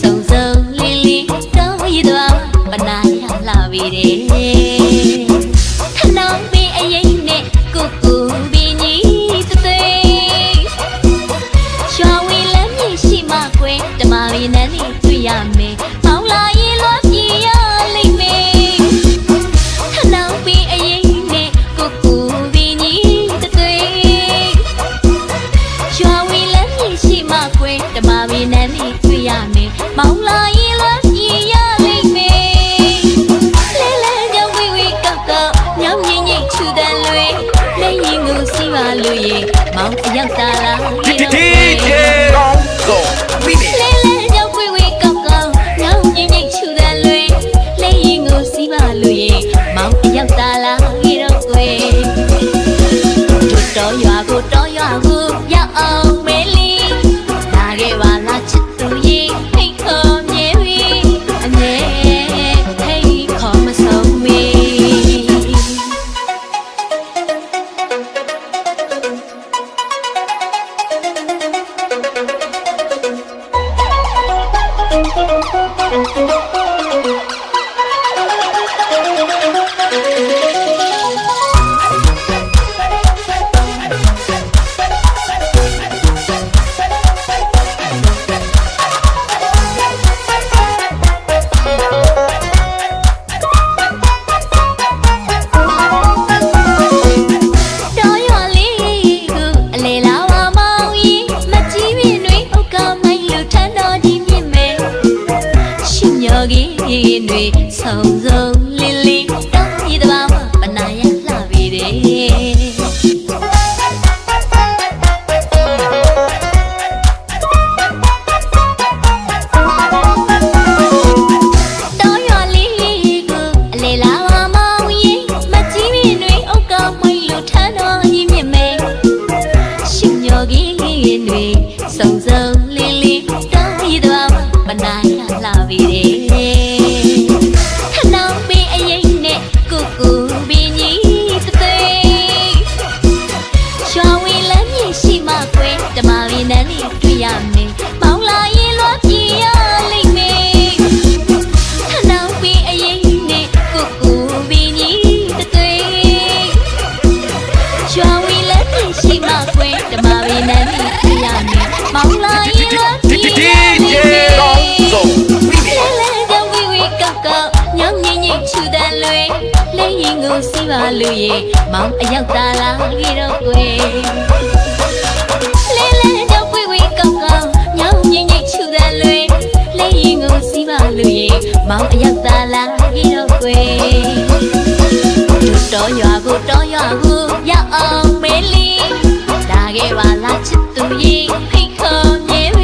စုံစုံလင်းလင်းတောင်းရသွားပနာရလာပြီတဲ့ခနောင်းပင်အရင်နဲ့ကိုကိုပင်ကြီးသွေးရွာဝင်လမ်းမြင့်ရှိမှကွယ်ဓမ္မရင်းနဲ့တွေ့ရမယ်မောင်လာရင်လွှတ်ပြရလိမ့်မယ်ခနောင်းပင်အရင်နဲ့ကိုကိုပင်ကြီးသွေးရွာဝင်လမ်းမြင့်ရှိမှကွယ်ဓမ္မရင်းနဲ့တွေ့ရမယ်မောင်လာရင်လွှတ်ပြရလိမ့်မယ်လဲလဲကြောင့်ဝေးဝေးကောက်ကောက်ညောင်ငိမ့်ငိမ့်ချူတဲ့လွေလဲရင်ကိုစီးပါလို့ရေမောင်အရောက်တာလားDJ ကောင်းဆုံးမိနေလဲလဲကြောင့်ဝေးဝေးကောက်ကောက်ညောင်ငိမ့်ငိမ့်ချူတဲ့လွေလဲရင်ကိုစီးပါလို့ရေမောင်အရောက်တာလားကြီးတော့ကွယ်တို့တော်ရွာကိုတော်ရွာကိုရောက်အောင်မဲလီလာခဲ့ပါလားချစ်သူရေဖိတ်ခေါ်မြဲဝီအမြဲဖိတ်ခေါ်မဆုံးမီတွေဆုံစုံလင်းလင်းတောင်းရတဲ့ဘာမှပနာရလှပြီတဲ့တောရွာလေးကိုအလေလာမမောင်ရင်မကြီးမင်းတွေအုတ်ကောင်းမွေလို့ထမ်းတော်ကြီးမြင့်မယ်ရှင်ညော်ကြီးတွေဆုံစုံလင်းလင်းတောင်းရတဲ့ဘာမှပနာရလှပြီတဲ့ဓမ္မရင်းနဲ့တွေ့ရမယ်မောင်လာရင်လွှတ်ပြရလိမ့်မယ်ခနောင်းပင်အရင်နဲ့ကိုကိုပင်ကြီးသွေးရွာဝင်လက်ပြရှိမှကွယ်ဓမ္မရင်းနဲ့တွေ့ရမယ်မောင်လာရင်လွှတ်ပြရလိမ့်မယ်လဲလဲကြောင့်ဝေးဝေးကောက်ကောက်ညောင်ငိမ့်ငိမ့်ချူတဲ့လွေလဲရင်ကိုစီးပါလို့ရေမောင်အရောက်တာလားကြီးတော့ကွယ်လဲလဲကြောင့်ဝေးဝေးကောက်ကောက်ညောင်ငိမ့်ငိမ့်ချူတဲ့လွေလဲရင်ကိုစီးပါလို့ရေမောင်အရောက်တာလားကြီးတော့ကွယ်တို့တော်ရွာကိုရောက်အောင်မဲလီလာခဲ့ပါလားချစ်သူရေဖိတ်ခေါ်မြဲဝီ